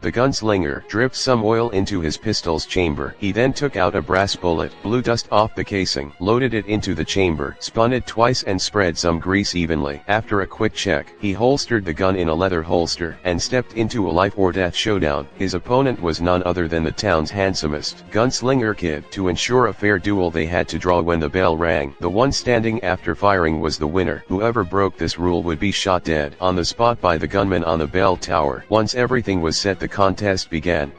The gunslinger dripped some oil into his pistol's chamber. He then took out a brass bullet, blew dust off the casing, loaded it into the chamber, spun it twice and spread some grease evenly. After a quick check, he holstered the gun in a leather holster and stepped into a life-or-death showdown. His opponent was none other than the town's handsomest gunslinger kid. To ensure a fair duel, they had to draw when the bell rang. The one standing after firing was the winner. Whoever broke this rule would be shot dead on the spot by the gunman on the bell tower. Once everything was set, the contest began.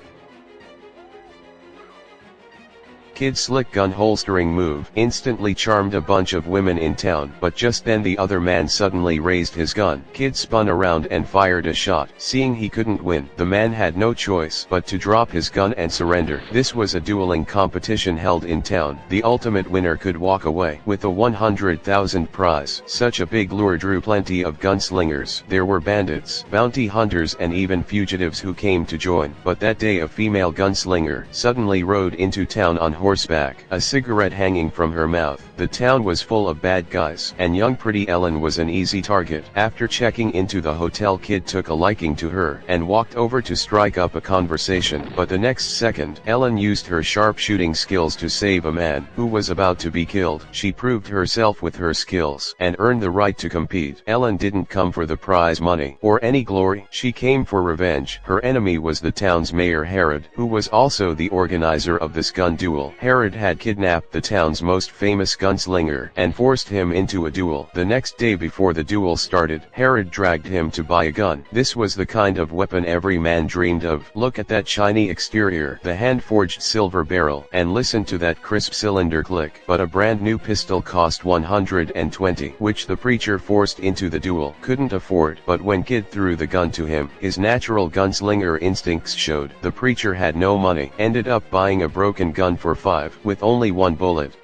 Kid's slick gun holstering move instantly charmed a bunch of women in town, but just then the other man suddenly raised his gun. Kid spun around and fired a shot. Seeing he couldn't win, the man had no choice but to drop his gun and surrender. This was a dueling competition held in town. The ultimate winner could walk away with a 100,000 prize. Such a big lure drew plenty of gunslingers. There were bandits, bounty hunters and even fugitives who came to join. But that day a female gunslinger suddenly rode into town on horseback, a cigarette hanging from her mouth. The town was full of bad guys, and young pretty Ellen was an easy target. After checking into the hotel, Kid took a liking to her and walked over to strike up a conversation. But the next second, Ellen used her sharpshooting skills to save a man who was about to be killed. She proved herself with her skills and earned the right to compete. Ellen didn't come for the prize money or any glory. She came for revenge. Her enemy was the town's mayor Herod, who was also the organizer of this gun duel. Herod had kidnapped the town's most famous gunslinger and forced him into a duel. The next day before the duel started, Herod dragged him to buy a gun. This was the kind of weapon every man dreamed of. Look at that shiny exterior, the hand-forged silver barrel, and listen to that crisp cylinder click. But a brand new pistol cost 120, which the preacher forced into the duel couldn't afford. But when Kid threw the gun to him, his natural gunslinger instincts showed. The preacher had no money, ended up buying a broken gun for $5 with only one bullet.